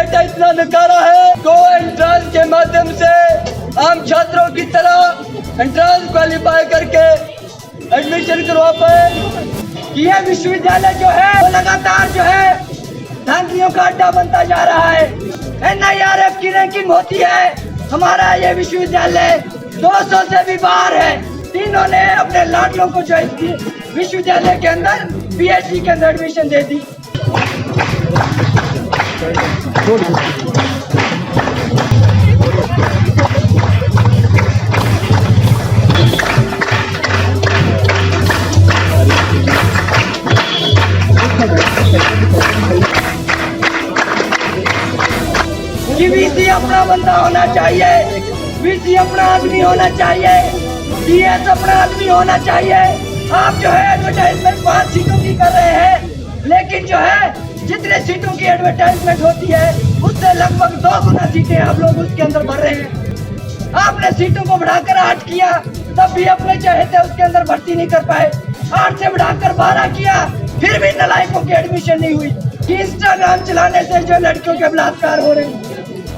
बेटा इतना नकारा है, को एंट्रेंस के माध्यम से आम छात्रों की तरह एंट्रेंस क्वालिफाई करके एडमिशन करवा पाए। ये विश्वविद्यालय जो है वो लगातार जो है धांधलियों का अड्डा बनता जा रहा है। NIRF की रैंकिंग होती है, हमारा ये विश्वविद्यालय 200 से भी बाहर है। तीनों ने अपने लाडलों को जो विश्वविद्यालय के अंदर PhD के अंदर एडमिशन दे दी। कि VC अपना बंदा होना चाहिए, VC अपना आदमी होना चाहिए, DS अपना आदमी होना चाहिए। आप जो है एडवर्टाइजमेंट 5 सीटों की कर रहे हैं, लेकिन जो है जितने सीटों की एडवर्टाइजमेंट होती है उससे लगभग 2 गुना सीटें आप लोग उसके अंदर भर रहे हैं। आपने सीटों को बढ़ाकर 8 किया, तब भी अपने चाहे थे उसके अंदर भर्ती नहीं कर पाए। 8 से बढ़ाकर 12 किया, फिर भी नालायकों की एडमिशन नहीं हुई। कि इंस्टाग्राम चलाने से जो लड़कियों के बलात्कार हो रहे हैं।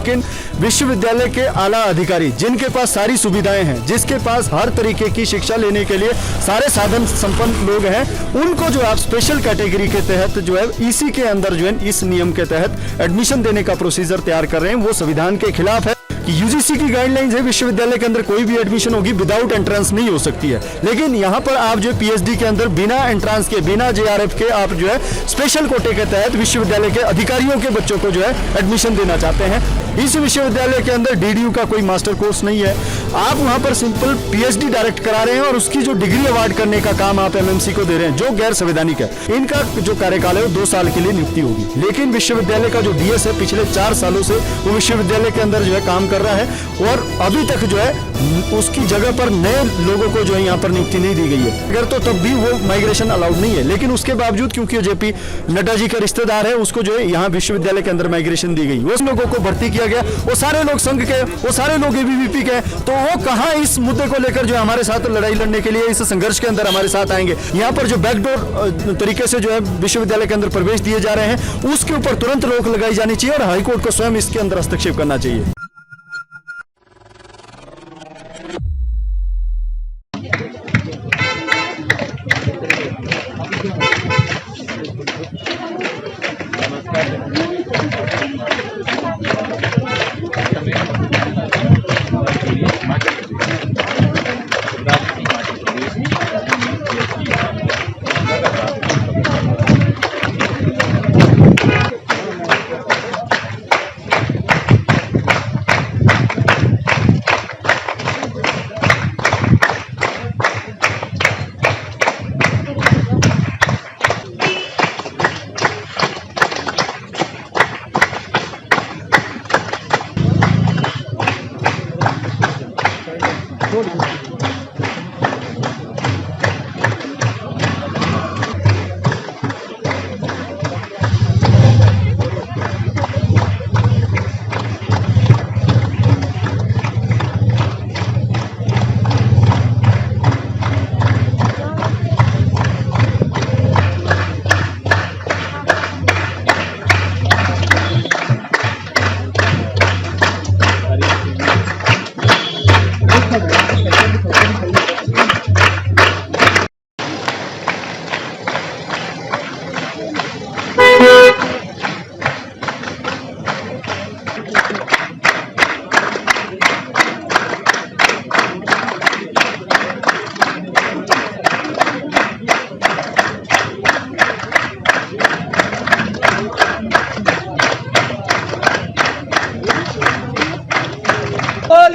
लेकिन विश्वविद्यालय के आला अधिकारी जिनके पास सारी सुविधाएं हैं, जिसके पास हर तरीके की शिक्षा लेने के लिए सारे साधन संपन्न लोग हैं, उनको जो आप स्पेशल कैटेगरी के तहत जो है इसी के अंदर जो है इस नियम के तहत एडमिशन देने का प्रोसीजर तैयार कर रहे हैं, वो संविधान के खिलाफ है। UGC की गाइडलाइंस है, विश्वविद्यालय के अंदर कोई भी एडमिशन होगी विदाउट एंट्रेंस नहीं हो सकती है। लेकिन यहाँ पर आप जो PhD के अंदर बिना एंट्रेंस के, बिना JRF के आप जो है स्पेशल कोटे के तहत विश्वविद्यालय के अधिकारियों के बच्चों को जो है एडमिशन देना चाहते हैं। इस विश्वविद्यालय के अंदर DDU का कोई मास्टर कोर्स नहीं है, आप वहाँ पर सिंपल PhD डायरेक्ट करा रहे हैं और उसकी जो डिग्री अवार्ड करने का काम आप MMC को दे रहे हैं, जो गैर संवैधानिक है। इनका जो कार्यकाल है वो 2 साल के लिए नियुक्ति होगी। लेकिन विश्वविद्यालय का जो DS है पिछले 4 सालों से वो विश्वविद्यालय के अंदर जो है काम कर रहा है और अभी तक जो है उसकी जगह पर नए लोगों को जो है यहाँ पर नियुक्ति नहीं दी गई है। अगर तो तब भी वो माइग्रेशन अलाउड नहीं है, लेकिन उसके बावजूद क्योंकि JP नड्डा जी का रिश्तेदार है, उसको जो है यहाँ विश्वविद्यालय के अंदर माइग्रेशन दी गई, उस लोगों को भर्ती किया गया। वो सारे लोग संघ के, वो सारे लोग ABVP के, तो वो कहाँ इस मुद्दे को लेकर जो हमारे साथ लड़ाई लड़ने के लिए इस संघर्ष के अंदर हमारे साथ आएंगे। यहाँ पर जो बैकडोर तरीके से जो है विश्वविद्यालय के अंदर प्रवेश दिए जा रहे हैं, उसके ऊपर तुरंत रोक लगाई जानी चाहिए और हाईकोर्ट को स्वयं इसके अंदर हस्तक्षेप करना चाहिए।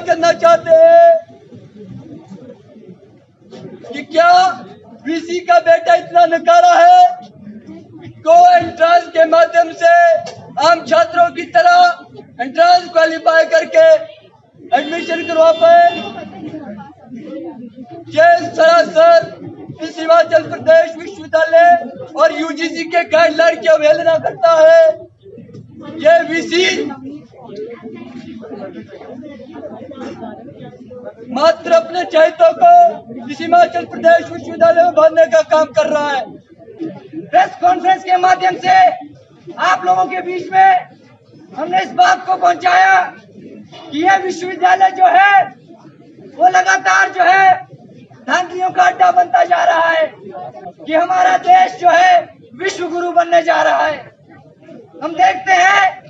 करना चाहते हैं कि क्या VC का बेटा इतना नकारा है, को एंट्रेंस के माध्यम से आम छात्रों की तरह एंट्रेंस क्वालिफाई करके एडमिशन करवा पाए। ये सरासर इस हिमाचल प्रदेश विश्वविद्यालय और UGC के गाइडलाइन की अवहेलना करता है। ये VC मात्र अपने चहितों को इस हिमाचल प्रदेश विश्वविद्यालय में बांधने का काम कर रहा है। प्रेस कॉन्फ्रेंस के माध्यम से आप लोगों के बीच में हमने इस बात को पहुंचाया कि यह विश्वविद्यालय जो है वो लगातार जो है धांधलियों का अड्डा बनता जा रहा है, कि हमारा देश जो है विश्व गुरु बनने जा रहा है। हम देखते हैं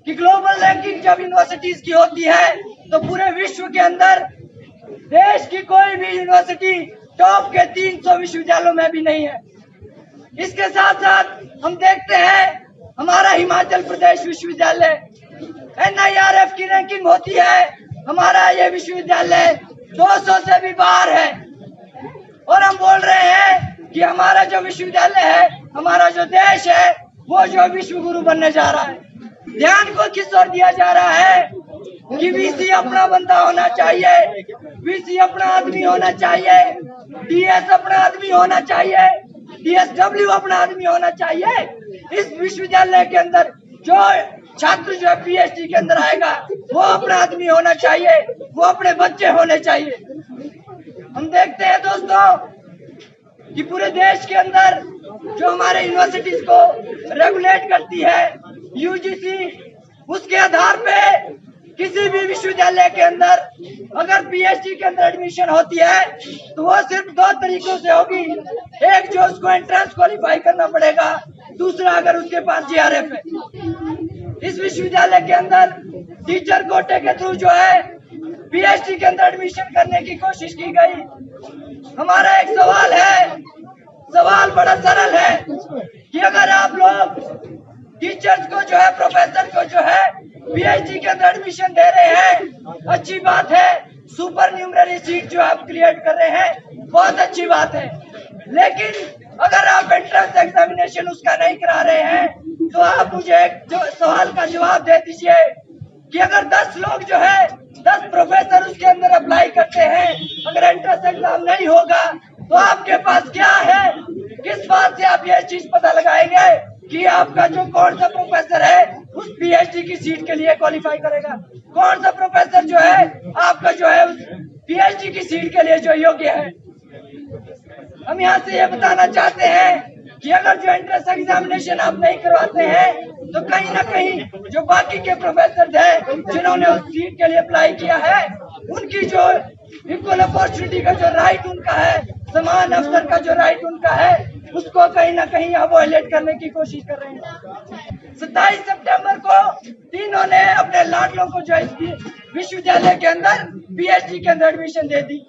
कि ग्लोबल रैंकिंग जब यूनिवर्सिटीज की होती है तो पूरे विश्व के अंदर देश की कोई भी यूनिवर्सिटी टॉप के 300 विश्वविद्यालयों में भी नहीं है। इसके साथ साथ हम देखते हैं हमारा हिमाचल प्रदेश विश्वविद्यालय NIRF की रैंकिंग होती है, हमारा ये विश्वविद्यालय 200 से भी बाहर है। और हम बोल रहे हैं कि हमारा जो विश्वविद्यालय है, हमारा जो देश है, वो जो विश्व गुरु बनने जा रहा है। ध्यान को किस ओर दिया जा रहा है कि VC अपना बंदा होना चाहिए, VC अपना आदमी होना चाहिए, DS अपना आदमी होना चाहिए, DSW अपना आदमी होना चाहिए। इस विश्वविद्यालय के अंदर जो छात्र जो है PhD के अंदर आएगा वो अपना आदमी होना चाहिए, वो अपने बच्चे होने चाहिए। हम देखते हैं दोस्तों कि पूरे देश के अंदर जो हमारे यूनिवर्सिटीज को रेगुलेट करती है UGC, उसके आधार पे किसी भी विश्वविद्यालय के अंदर अगर PhD के अंदर एडमिशन होती है तो वो सिर्फ 2 तरीकों से होगी। एक जो उसको एंट्रेंस क्वालिफाई करना पड़ेगा, दूसरा अगर उसके पास GRF है। इस विश्वविद्यालय के अंदर टीचर कोटे के थ्रू जो है PhD के अंदर एडमिशन करने की कोशिश की गई। हमारा एक सवाल है, सवाल बड़ा सरल है कि अगर आप लोग टीचर्स को जो है, प्रोफेसर को जो है PhD के अंदर एडमिशन दे रहे हैं, अच्छी बात है। सुपर न्यूमररी सीट जो आप क्रिएट कर रहे हैं, बहुत अच्छी बात है। लेकिन अगर आप एंट्रेंस एग्जामिनेशन उसका नहीं करा रहे हैं तो आप मुझे एक जो सवाल का जवाब दे दीजिए कि अगर 10 लोग जो है 10 प्रोफेसर उसके अंदर अप्लाई करते हैं, अगर एंट्रेंस एग्जाम नहीं होगा तो आपके पास क्या है? किस बात से आप ये चीज पता लगाएंगे कि आपका जो कौन सा प्रोफेसर है उस PhD की सीट के लिए क्वालिफाई करेगा, कौन सा प्रोफेसर जो है आपका जो है उस PhD की सीट के लिए जो योग्य है। हम यहाँ से ये बताना चाहते हैं कि अगर जो एंट्रेंस एग्जामिनेशन आप नहीं करवाते हैं तो कहीं ना कहीं जो बाकी के प्रोफेसर हैं जिन्होंने उस सीट के लिए अप्लाई किया है, उनकी जो इक्वल अपॉर्चुनिटी का जो राइट उनका है, समान अवसर का जो राइट उनका है, उसको कहीं ना कहीं अवॉइड करने की कोशिश कर रहे हैं। 27 सितंबर को तीनों ने अपने लाडलों को जो विश्वविद्यालय के अंदर PhD के अंदर एडमिशन दे दी।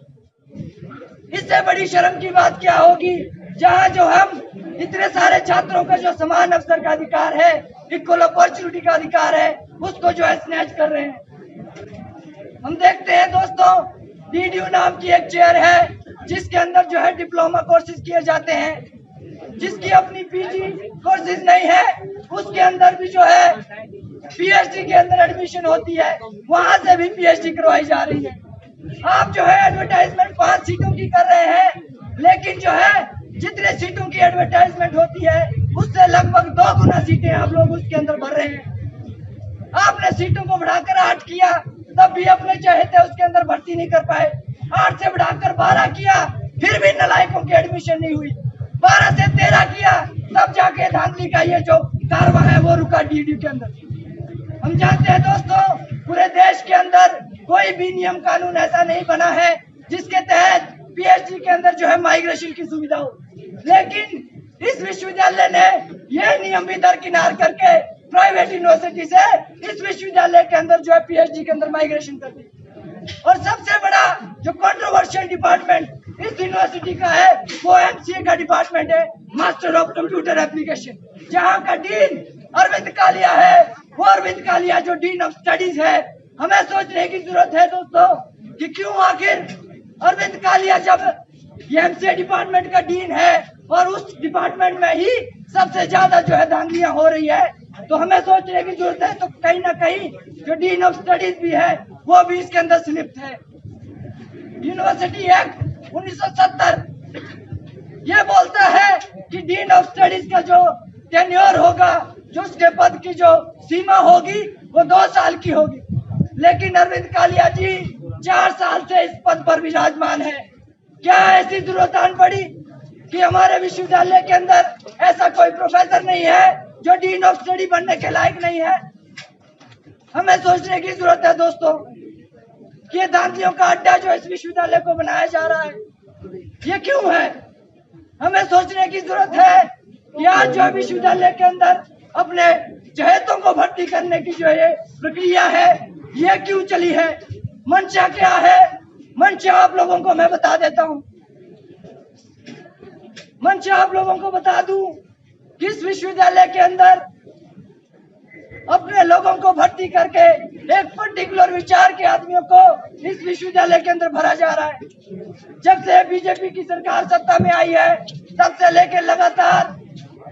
इससे बड़ी शर्म की बात क्या होगी, जहां जो हम इतने सारे छात्रों का जो समान अवसर का अधिकार है, इक्वल अपॉर्चुनिटी का अधिकार है, उसको जो है स्नैच कर रहे हैं। हम देखते हैं दोस्तों, DDU नाम की एक चेयर है जिसके अंदर जो है डिप्लोमा कोर्सेज किए जाते हैं, जिसकी अपनी PG कोर्सेज नहीं है, उसके अंदर भी जो है PhD के अंदर एडमिशन होती है, वहां से भी PhD करवाई जा रही है। आप जो है एडवर्टाइजमेंट 5 सीटों की कर रहे हैं, लेकिन जो है जितने सीटों की एडवर्टाइजमेंट होती है उससे लगभग 2 गुना सीटें आप लोग उसके अंदर भर रहे हैं। आपने सीटों को बढ़ाकर 8 किया, तब भी अपने चाहे थे उसके अंदर भर्ती नहीं कर पाए। 8 से बढ़ाकर 12 किया, फिर भी नालायकों की एडमिशन नहीं हुई। 12 से 13 किया, तब जाके धांधली का ये जो कारवां है वो रुका DDU के अंदर। हम जानते हैं दोस्तों, पूरे देश के अंदर कोई भी नियम कानून ऐसा नहीं बना है जिसके तहत PhD के अंदर जो है माइग्रेशन की सुविधा हो, लेकिन इस विश्वविद्यालय ने यह नियम भी दरकिनार करके प्राइवेट यूनिवर्सिटी से इस विश्वविद्यालय के अंदर जो है PhD के अंदर माइग्रेशन कर दी। और सबसे बड़ा जो कंट्रोवर्शियल डिपार्टमेंट इस यूनिवर्सिटी का है वो MCA का डिपार्टमेंट है, मास्टर ऑफ कंप्यूटर एप्लीकेशन, जहाँ का डीन अरविंद कालिया है। वो अरविंद कालिया जो डीन ऑफ स्टडीज है, हमें सोचने की जरूरत है दोस्तों कि क्यों आखिर अरविंद कालिया जब ये MCA डिपार्टमेंट का डीन है और उस डिपार्टमेंट में ही सबसे ज्यादा जो है धांधलियां हो रही है, तो हमें सोचने की जरूरत है। तो कहीं ना कहीं जो डीन ऑफ स्टडीज भी है वो भी इसके अंदर स्लिप्ट है। यूनिवर्सिटी एक्ट 1970 ये बोलता है कि डीन ऑफ स्टडीज का जो टेन्योर होगा, जो उसके पद की जो सीमा होगी वो 2 साल की होगी, लेकिन अरविंद कालिया जी 4 साल से इस पद पर विराजमान है। क्या ऐसी जरूरत आन पड़ी कि हमारे विश्वविद्यालय के अंदर ऐसा कोई प्रोफेसर नहीं है जो डीन ऑफ स्टडी बनने के लायक नहीं है? हमें सोचने की जरूरत है दोस्तों कि ये दांतियों का अड्डा जो इस विश्वविद्यालय को बनाया जा रहा है ये क्यों है। हमें सोचने की जरूरत है कि आज जो विश्वविद्यालय के अंदर अपने चहेतों को भर्ती करने की जो ये प्रक्रिया है ये क्यों चली है, मंशा क्या है। मंशा आप लोगों को मैं बता देता हूँ, मंशा आप लोगों को बता दूं कि इस विश्वविद्यालय के अंदर अपने लोगों को भर्ती करके एक पर्टिकुलर विचार के आदमियों को इस विश्वविद्यालय के अंदर भरा जा रहा है। जब से बीजेपी की सरकार सत्ता में आई है तब से लेकर लगातार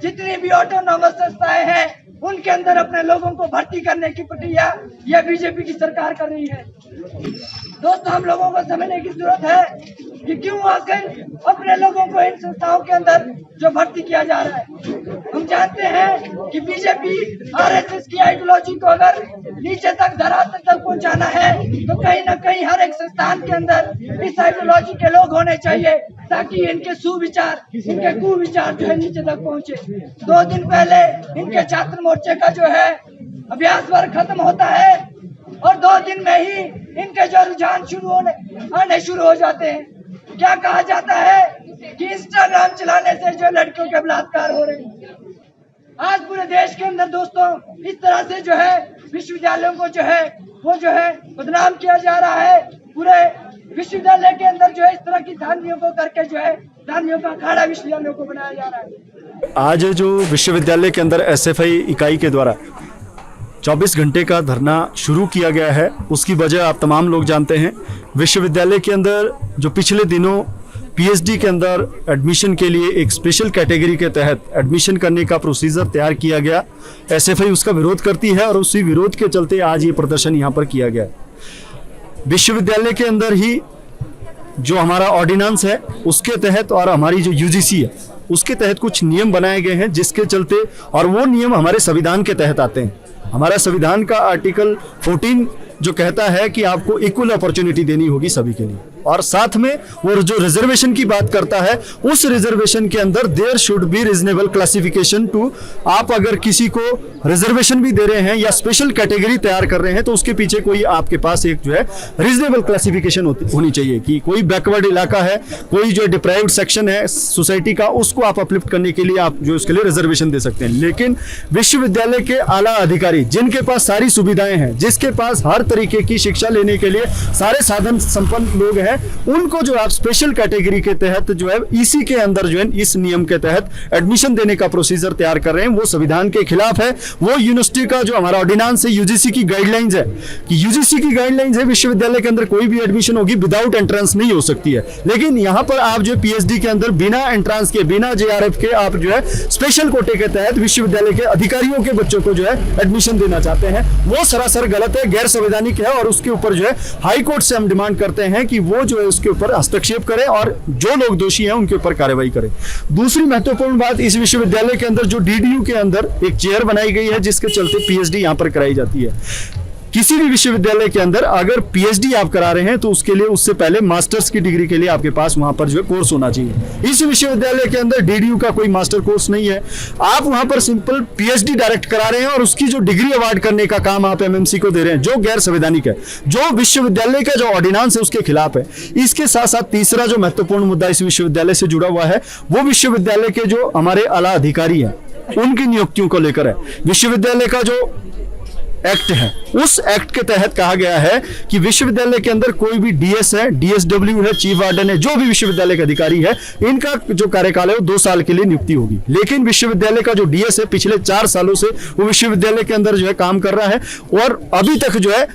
जितनी भी ऑटोनॉमस संस्थाएं हैं उनके अंदर अपने लोगों को भर्ती करने की प्रक्रिया यह बीजेपी की सरकार कर रही है। दोस्तों हम लोगों को समझने की जरूरत है कि क्यों आखिर अपने लोगों को इन संस्थाओं के अंदर जो भर्ती किया जा रहा है। हम जानते हैं कि बीजेपी आरएसएस की आइडियोलॉजी को अगर नीचे तक धरातल तक पहुंचाना है तो कहीं ना कहीं हर एक संस्थान के अंदर इस आइडियोलॉजी के लोग होने चाहिए ताकि इनके सुविचार इनके कुविचार जो है नीचे तक पहुंचे। 2 दिन पहले इनके छात्र मोर्चे का जो है अभ्यास वर्ग खत्म होता है और 2 दिन में ही इनके जो रुझान आने शुरू हो जाते हैं। क्या कहा जाता है कि इंस्टाग्राम चलाने से जो लड़कियों के बलात्कार हो रहे हैं। आज पूरे देश के अंदर दोस्तों इस तरह से जो है विश्वविद्यालयों को जो है वो जो है बदनाम किया जा रहा है। पूरे विश्वविद्यालय के अंदर जो है इस तरह की धांधियों को करके जो है धांधियों का अखाड़ा विश्वविद्यालयों को बनाया जा रहा है। आज जो विश्वविद्यालय के अंदर एसएफआई इकाई के द्वारा 24 घंटे का धरना शुरू किया गया है उसकी वजह आप तमाम लोग जानते हैं। विश्वविद्यालय के अंदर जो पिछले दिनों पीएचडी के अंदर एडमिशन के लिए एक स्पेशल कैटेगरी के तहत एडमिशन करने का प्रोसीजर तैयार किया गया, एसएफआई उसका विरोध करती है और उसी विरोध के चलते आज ये प्रदर्शन यहाँ पर किया गया। विश्वविद्यालय के अंदर ही जो हमारा ऑर्डिनेंस है उसके तहत और हमारी जो यूजीसी है उसके तहत कुछ नियम बनाए गए हैं जिसके चलते, और वो नियम हमारे संविधान के तहत आते हैं। हमारा संविधान का आर्टिकल 14 जो कहता है कि आपको इक्वल अपॉर्चुनिटी देनी होगी सभी के लिए, और साथ में वो जो रिजर्वेशन की बात करता है उस रिजर्वेशन के अंदर there should be reasonable classification too. आप अगर किसी को रिजर्वेशन भी दे रहे हैं या स्पेशल कैटेगरी तैयार कर रहे हैं तो उसके पीछे कोई आपके पास एक जो है रीजनेबल क्लासिफिकेशन होनी चाहिए कि कोई बैकवर्ड इलाका है, कोई जो डिप्राइव्ड सेक्शन है सोसाइटी का, उसको आप अपलिफ्ट करने के लिए आप जो उसके लिए रिजर्वेशन दे सकते हैं। लेकिन विश्वविद्यालय के आला अधिकारी जिनके पास सारी सुविधाएं हैं, जिसके पास हर तरीके की शिक्षा लेने के लिए सारे साधन संपन्न लोग हैं, उनको जो आप स्पेशल कैटेगरी के तहत जो है इसी के अंदर जो है इस नियम के तहत एडमिशन देने का प्रोसीजर तैयार कर रहे हैं, वो संविधान के खिलाफ है। वो यूनिवर्सिटी का जो हमारा ऑर्डिनेंस है, यूजीसी की गाइडलाइंस है कि यूजीसी की गाइडलाइंस है विश्वविद्यालय के अंदर कोई भी एडमिशन होगी विदाउट एंट्रेंस नहीं हो सकती है। लेकिन यहाँ पर आप जो पीएचडी के अंदर बिना एंट्रेंस के, बिना जेआरएफ के आप जो है स्पेशल कोटे के तहत विश्वविद्यालय के अधिकारियों के बच्चों को जो है एडमिशन देना चाहते हैं, वो सरासर गलत है, गैर संवैधानिक है। और उसके ऊपर जो है हाई कोर्ट से हम डिमांड करते हैं कि वो जो है उसके ऊपर हस्तक्षेप करें और जो लोग दोषी हैं उनके ऊपर कार्रवाई करें। दूसरी महत्वपूर्ण बात, इस विश्वविद्यालय के अंदर जो डीडीयू के अंदर एक चेयर बनाई गई है जिसके चलते पीएचडी यहां पर कराई जाती है। किसी भी विश्वविद्यालय के अंदर अगर पीएचडी आप करा रहे हैं तो उसके लिए उससे पहले मास्टर्स की डिग्री के लिए आपके पास वहां पर जो है कोर्स होना चाहिए। इस विश्वविद्यालय के अंदर डीडीयू का कोई मास्टर कोर्स नहीं है, आप वहां पर सिंपल पीएचडी डायरेक्ट करा रहे हैं और उसकी जो डिग्री अवार्ड करने का काम आप एमएमसी को दे रहे हैं, जो गैर संवैधानिक है, जो विश्वविद्यालय का जो ऑर्डिनेंस है उसके खिलाफ है। इसके साथ साथ तीसरा जो महत्वपूर्ण मुद्दा इस विश्वविद्यालय से जुड़ा हुआ है वो विश्वविद्यालय के जो हमारे आला अधिकारी हैं उनकी नियुक्तियों को लेकर है। विश्वविद्यालय का जो एक्ट है उस एक्ट के तहत कहा गया है कि विश्वविद्यालय के अंदर कोई भी डीएस है, डीएसडब्ल्यू है, चीफ वार्डन है, जो भी विश्वविद्यालय के अधिकारी है, इनका जो कार्यकाल है वो 2 साल के लिए नियुक्ति होगी। लेकिन विश्वविद्यालय का जो डीएस है पिछले 4 सालों से वो विश्वविद्यालय के अंदर जो है काम कर रहा है और अभी तक जो है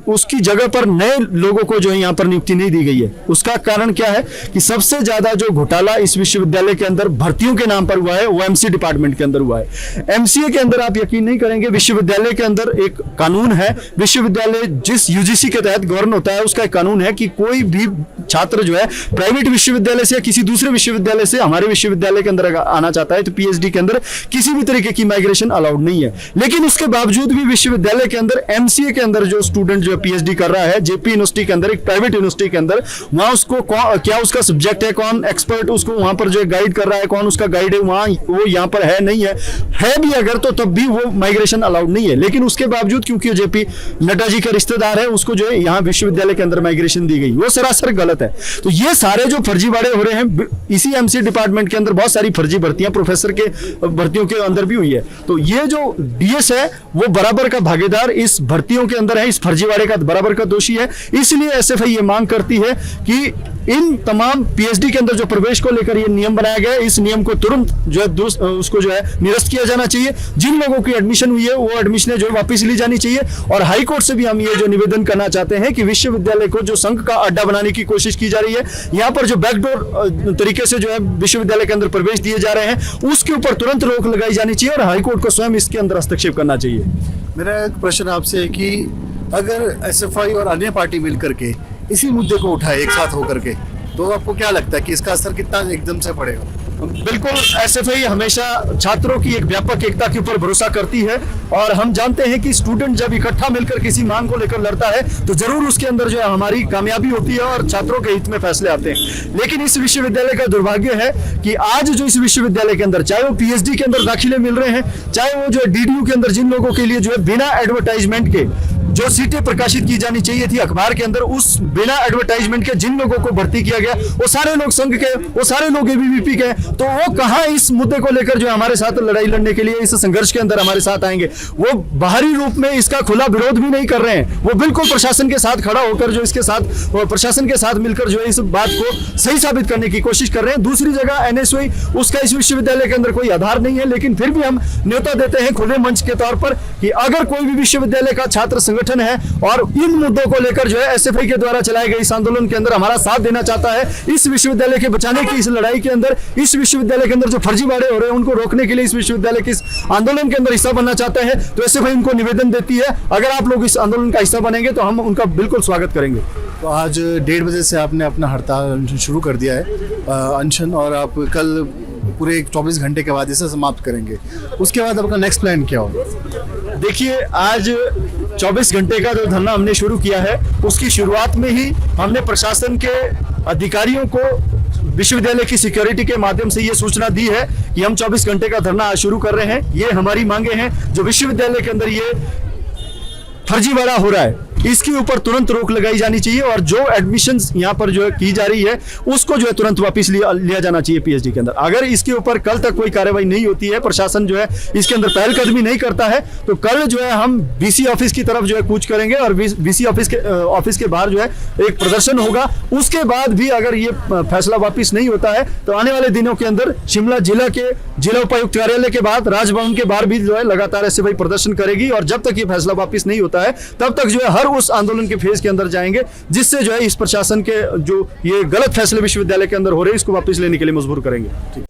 उसकी जगह पर नए लोगों को जो है यहाँ पर नियुक्ति नहीं दी गई है। उसका कारण क्या है कि सबसे ज्यादा जो घोटाला इस विश्वविद्यालय के अंदर भर्तियों के नाम पर हुआ है वो एमसीए डिपार्टमेंट के अंदर हुआ है। एमसीए के अंदर आप यकीन नहीं करेंगे, विश्वविद्यालय के अंदर एक कानून है, विश्वविद्यालय जिस यूजीसी के तहत गवर्न होता है उसका एक कानून है कि कोई भी छात्र जो है प्राइवेट विश्वविद्यालय से या किसी दूसरे विश्वविद्यालय से हमारे विश्वविद्यालय के अंदर आना चाहता है तो पीएचडी के अंदर किसी भी तरीके की माइग्रेशन अलाउड नहीं है। लेकिन उसके बावजूद भी विश्वविद्यालय के अंदर एमसीए के अंदर जो स्टूडेंट जो पीएचडी कर रहा है जेपी यूनिवर्सिटी के अंदर, एक प्राइवेट यूनिवर्सिटी के अंदर, वहां उसको क्या उसका सब्जेक्ट है, कौन एक्सपर्ट उसको वहां पर जो गाइड कर रहा है, कौन उसका गाइड है, वहां वो यहाँ पर है नहीं है भी अगर तो तब भी वो माइग्रेशन अलाउड नहीं है। लेकिन उसके बावजूद क्योंकि जेपी नड्डा जी का रिश्तेदार है उसको जो है यहाँ विश्वविद्यालय के अंदर माइग्रेशन दी गई, वो सरासर गलत है। तो ये सारे जो फर्जीवाड़े हो रहे हैं, इसी एमसी डिपार्टमेंट के अंदर बहुत सारी फर्जी भर्तियां प्रोफेसर के भर्तियों के अंदर भी हुई है। तो ये जो डीएस है वो बराबर का भागीदार इस भर्तियों के अंदर है, इस फर्जीवाड़े का बराबर का दोषी है। इसलिए एसएफआई ये मांग करती है कि इन तमाम पीएचडी के अंदर जो प्रवेश को लेकर ये नियम बनाया गया है, इस नियम को तुरंत जो है उसको जो है निरस्त किया जाना चाहिए। जिन लोगों की एडमिशन हुई है वो एडमिशन जो है वापस ली जानी चाहिए। और हाई कोर्ट से भी हम ये जो निवेदन करना चाहते हैं कि विश्वविद्यालय को जो संघ का अड्डा बनाने की कोशिश की जा रही है, यहाँ पर जो बैकडोर तरीके से जो है विश्वविद्यालय के अंदर प्रवेश दिए जा रहे हैं, उसके ऊपर तुरंत रोक लगाई जानी चाहिए और हाई कोर्ट को स्वयं इसके अंदर हस्तक्षेप करना चाहिए। मेरा एक प्रश्न आपसे है कि अगर एसएफआई और अन्य पार्टी मिलकर के इसी मुद्दे को उठाए एक साथ होकर के, तो आपको क्या लगता है कि इसका असर कितना एकदम से पड़ेगा? बिल्कुल, एसएफआई हमेशा छात्रों की एक व्यापक एकता के ऊपर भरोसा करती है और हम जानते हैं कि स्टूडेंट जब इकट्ठा मिलकर किसी मांग को लेकर लड़ता है तो जरूर उसके अंदर जो है हमारी कामयाबी होती है और छात्रों के हित में फैसले आते हैं। लेकिन इस विश्वविद्यालय का दुर्भाग्य है कि आज जो इस विश्वविद्यालय के अंदर, चाहे वो पीएचडी के अंदर दाखिले मिल रहे हैं, चाहे वो जो है डीडीयू के अंदर जिन लोगों के लिए जो है बिना एडवर्टाइजमेंट के जो सीटें प्रकाशित की जानी चाहिए थी अखबार के अंदर, उस बिना एडवर्टाइजमेंट के जिन लोगों को भर्ती किया गया वो सारे लोग संघ के, वो सारे लोग एबीवीपी के, तो वो कहाँ इस मुद्दे को लेकर जो हमारे साथ लड़ाई लड़ने के लिए इस संघर्ष के अंदर हमारे साथ आएंगे? वो बाहरी रूप में इसका खुला विरोध भी नहीं कर रहे हैं, वो बिल्कुल प्रशासन के साथ खड़ा होकर जो इसके साथ प्रशासन के साथ मिलकर जो है इस बात को सही साबित करने की कोशिश कर रहे हैं। दूसरी जगह एनएसयूआई, उसका इस विश्वविद्यालय के अंदर कोई आधार नहीं है, लेकिन फिर भी हम न्योता देते हैं खुले मंच के तौर पर कि अगर कोई भी विश्वविद्यालय का छात्र संगठन है और इन मुद्दों को लेकर जो है एसएफआई के द्वारा चलाए गए इस आंदोलन के अंदर हमारा साथ देना चाहता है, इस विश्वविद्यालय के बचाने की इस लड़ाई के अंदर, इस विश्वविद्यालय के अंदर जो फर्जीवाड़े हो रहे हैं उनको रोकने के लिए इस विश्वविद्यालय के इस आंदोलन के अंदर हिस्सा बनना चाहते हैं, तो एसएफआई उनको निवेदन देती है अगर आप लोग इस आंदोलन का हिस्सा बनेंगे तो हम उनका बिल्कुल स्वागत करेंगे। तो आज 1:30 बजे से आपने अपना हड़ताल शुरू कर दिया है, अनशन, और आप कल पूरे 24 घंटे के बाद इसे समाप्त करेंगे। उसके बाद आपका नेक्स्ट प्लान क्या होगा? देखिए, आज 24 घंटे का जो धरना हमने शुरू किया है उसकी शुरुआत में ही हमने प्रशासन के अधिकारियों को विश्वविद्यालय की सिक्योरिटी के माध्यम से ये सूचना दी है कि हम 24 घंटे का धरना आज शुरू कर रहे हैं। ये हमारी मांगे हैं, जो विश्वविद्यालय के अंदर ये फर्जीवाड़ा हो रहा है इसके ऊपर तुरंत रोक लगाई जानी चाहिए और जो एडमिशंस यहाँ पर जो है की जा रही है उसको जो है तुरंत वापस लिया जाना चाहिए पीएचडी के अंदर। अगर इसके ऊपर कल तक कोई कार्रवाई नहीं होती है, प्रशासन जो है इसके अंदर पहलकदमी नहीं करता है, तो कल जो है हम बीसी ऑफिस की तरफ जो है कूच करेंगे और बीसी ऑफिस के बाहर जो है एक प्रदर्शन होगा। उसके बाद भी अगर ये फैसला वापिस नहीं होता है तो आने वाले दिनों के अंदर शिमला जिला के जिला उपायुक्त कार्यालय के बाद राजभवन के बाहर भी जो है लगातार एसएफआई प्रदर्शन करेगी और जब तक ये फैसला वापिस नहीं होता है तब तक जो है हर उस आंदोलन के फेज के अंदर जाएंगे जिससे जो है इस प्रशासन के जो ये गलत फैसले विश्वविद्यालय के अंदर हो रहे हैं इसको वापस लेने के लिए मजबूर करेंगे।